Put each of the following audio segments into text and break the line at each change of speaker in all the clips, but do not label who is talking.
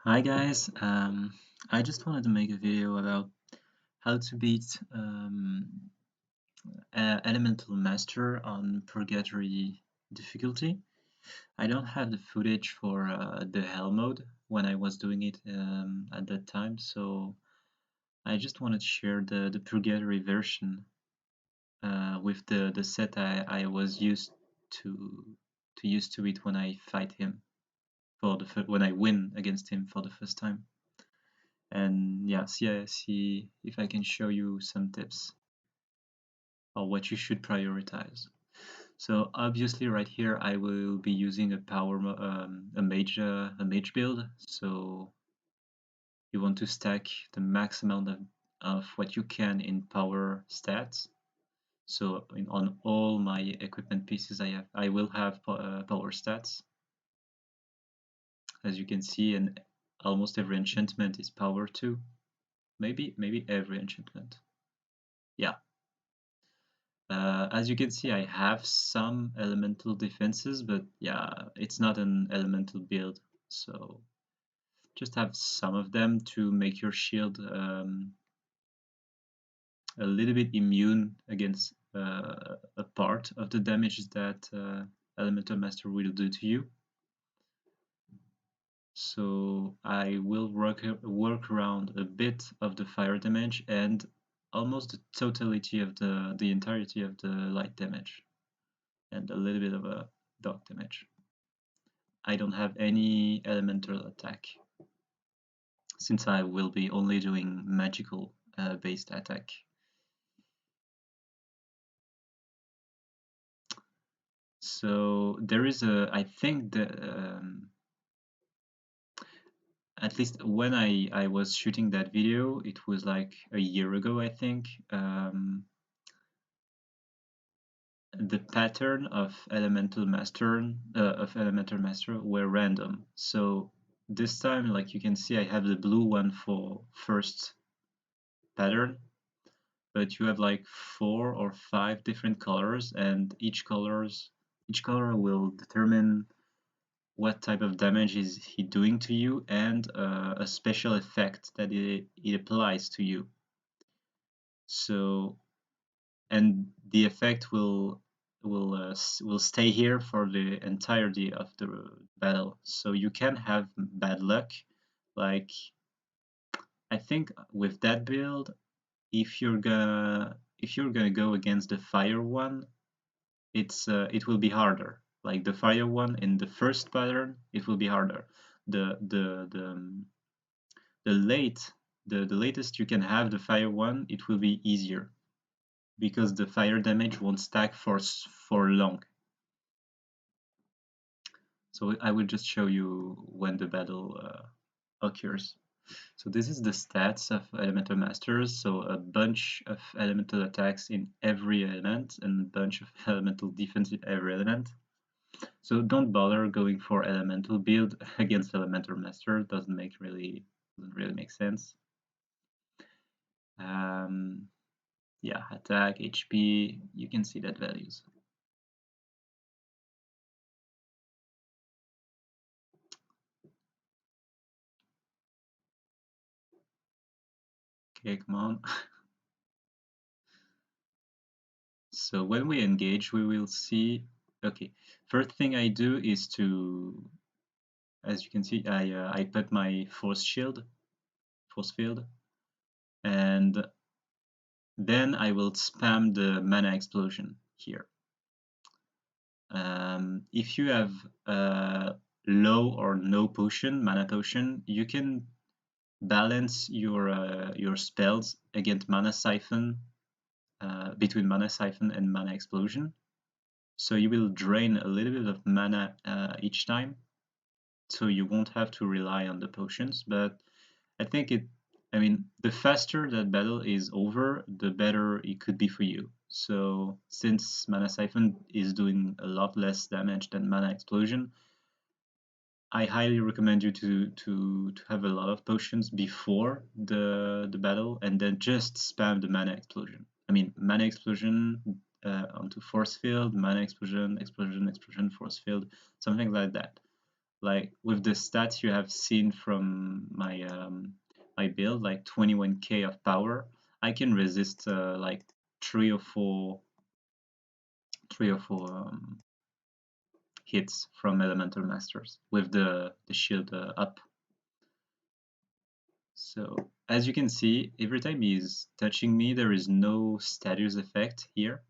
Hi guys, I just wanted to make a video about how to beat Elemental Master on Purgatory difficulty. I don't have the footage for the Hell mode when I was doing it at that time, so I just wanted to share the Purgatory version with the set I was used to it when I fight him when I win against him for the first time. And yeah, see if I can show you some tips or what you should prioritize. So obviously right here I will be using a mage build. So you want to stack the max amount of what you can in power stats. So on all my equipment pieces I will have power stats, as you can see, and almost every enchantment is power 2. Maybe every enchantment. Yeah. As you can see, I have some elemental defenses, but yeah, it's not an elemental build, so just have some of them to make your shield a little bit immune against a part of the damage that Elemental Master will do to you. So I will work around a bit of the fire damage and almost the totality of the entirety of the light damage, and a little bit of a dark damage. I don't have any elemental attack, since I will be only doing magical based attack. So there is I think at least when I was shooting that video, it was like a year ago, I think. The pattern of Elemental Master were random. So this time, like you can see, I have the blue one for first pattern, but you have like 4 or 5 different colors, and each color will determine what type of damage is he doing to you, and a special effect that it applies to you. So, and the effect will stay here for the entirety of the battle. So you can have bad luck, like I think with that build, if you're gonna go against the fire one, it will be harder. Like the fire one in the first pattern, it will be harder. The late the latest you can have the fire one, it will be easier because the fire damage won't stack for long. So I will just show you when the battle occurs. So this is the stats of Elemental Masters. So a bunch of elemental attacks in every element and a bunch of elemental defense in every element. So don't bother going for elemental build against Elemental Master. Doesn't really make sense. Yeah, attack, HP, you can see that values. Okay, come on. So when we engage, we will see. Okay, first thing I do is to, as you can see, I put my force field, and then I will spam the mana explosion here. If you have low or no mana potion, you can balance your spells against mana siphon, between mana siphon and mana explosion. So you will drain a little bit of mana each time, so you won't have to rely on the potions. But I think the faster that battle is over, the better it could be for you. So since Mana Siphon is doing a lot less damage than Mana Explosion, I highly recommend you to have a lot of potions before the battle, and then just spam the Mana Explosion. Mana Explosion onto Force Field, Mana Explosion, Explosion, Explosion, Force Field, something like that. like with the stats you have seen from my build, like 21k of power, I can resist like three or four three or four hits from elemental masters with the shield up. So as you can see, every time he's touching me, there is no status effect here.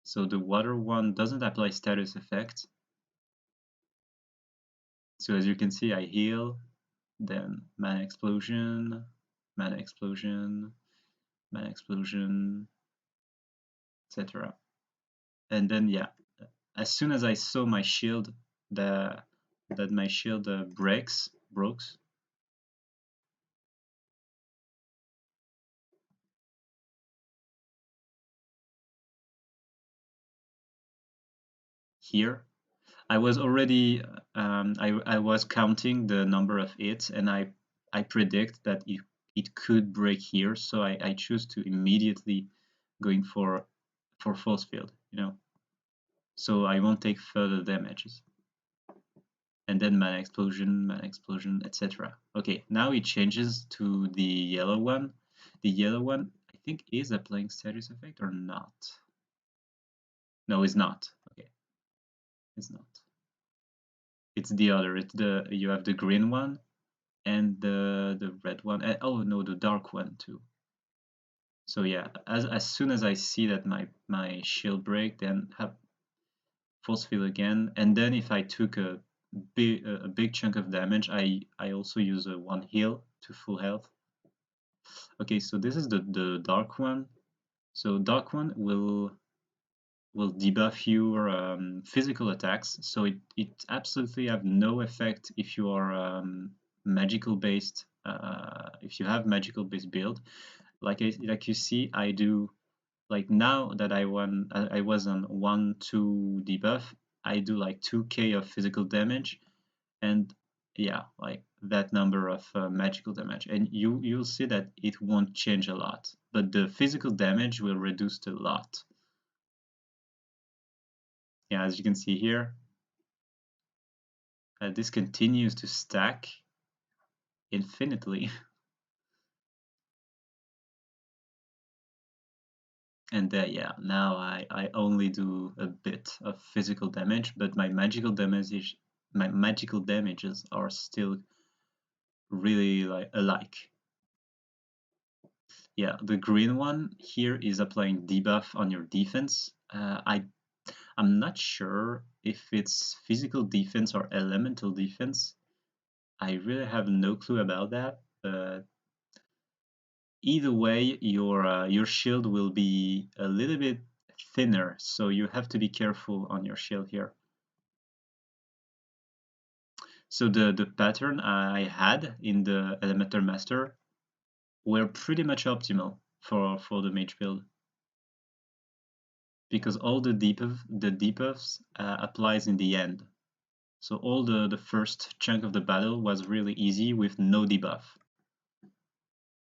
So the water one doesn't apply status effect. So as you can see, I heal, then mana explosion, mana explosion, mana explosion, etc. And then yeah, as soon as I saw my shield, that my shield breaks, here, I was already I was counting the number of hits, and I predict that it could break here, so I choose to immediately going for force field, so I won't take further damages. And then mana explosion, etc. Okay, now it changes to the yellow one. The yellow one, I think, is applying status effect or not. No, it's not. Okay, it's not. It's the other. It's the you have the green one and the red one. Oh no, the dark one too. So yeah, as soon as I see that my shield break, then have force field again, and then if I took a big chunk of damage, I also use a one heal to full health. Okay, so this is the dark one. So dark one will debuff your physical attacks. So it absolutely have no effect if you are magical based. If you have magical based build, like you see, I do like now that I was on 1-2 debuff, I do like 2k of physical damage, and yeah, like that number of magical damage, and you'll see that it won't change a lot, but the physical damage will reduce a lot. Yeah, as you can see here, this continues to stack infinitely. And yeah, now I only do a bit of physical damage, but my magical damages are still really like alike. Yeah, the green one here is applying debuff on your defense. I'm not sure if it's physical defense or elemental defense. I really have no clue about that, but either way, your shield will be a little bit thinner, so you have to be careful on your shield here. So the pattern I had in the Elemental Master were pretty much optimal for the mage build, because all the debuffs applies in the end. So all the first chunk of the battle was really easy with no debuff.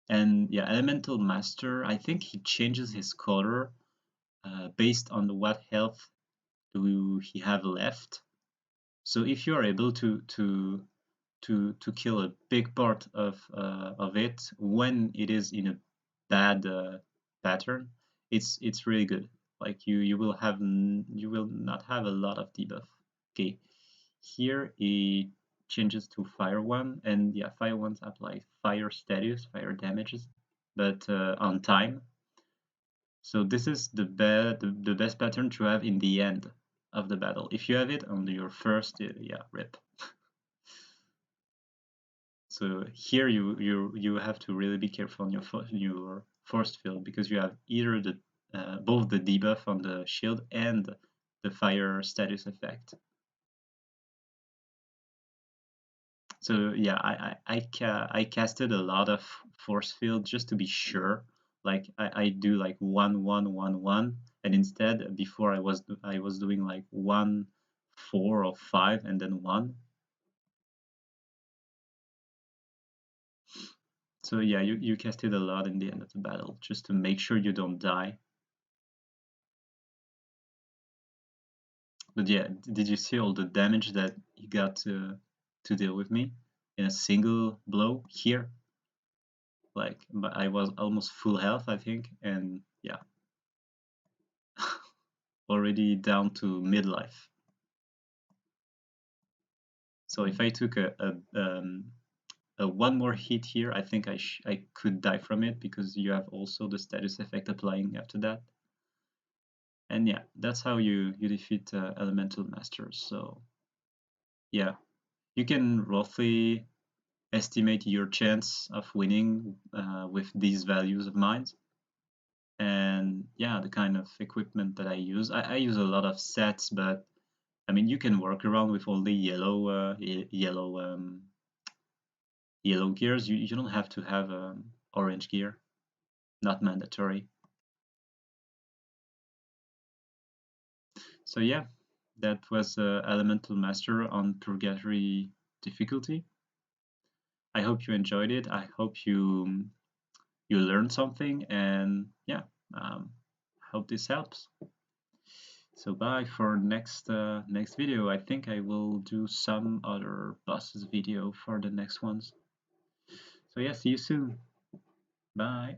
And yeah, Elemental Master, I think he changes his color based on what health do he have left. So if you are able to kill a big part of it when it is in a bad pattern, it's really good. Like you will not have a lot of debuff. Okay, here it changes to fire one, and yeah, fire ones apply fire status, fire damages, but on time. So this is the best pattern to have in the end of the battle. If you have it on your first, yeah, rip. So here you have to really be careful on your force field, because you have either the both the debuff on the shield and the fire status effect. So yeah, I casted a lot of force field just to be sure. Like I do like 1-1-1-1, and instead before I was doing like 1-4 or 5 and then 1. So yeah, you casted a lot in the end of the battle just to make sure you don't die. But yeah, did you see all the damage that he got to deal with me in a single blow here. Like, but I was almost full health, I think, and yeah, already down to midlife. So if I took a one more hit here, I think I could die from it, because you have also the status effect applying after that. And yeah, that's how you defeat elemental masters. So yeah, you can roughly estimate your chance of winning with these values of mine. And yeah, the kind of equipment that I use a lot of sets, but I mean, you can work around with only yellow gears. You don't have to have orange gear, not mandatory. So yeah, that was Elemental Master on Purgatory difficulty. I hope you enjoyed it. I hope you learned something, and yeah, hope this helps. So bye for next video. I think I will do some other bosses video for the next ones. So yeah, see you soon. Bye.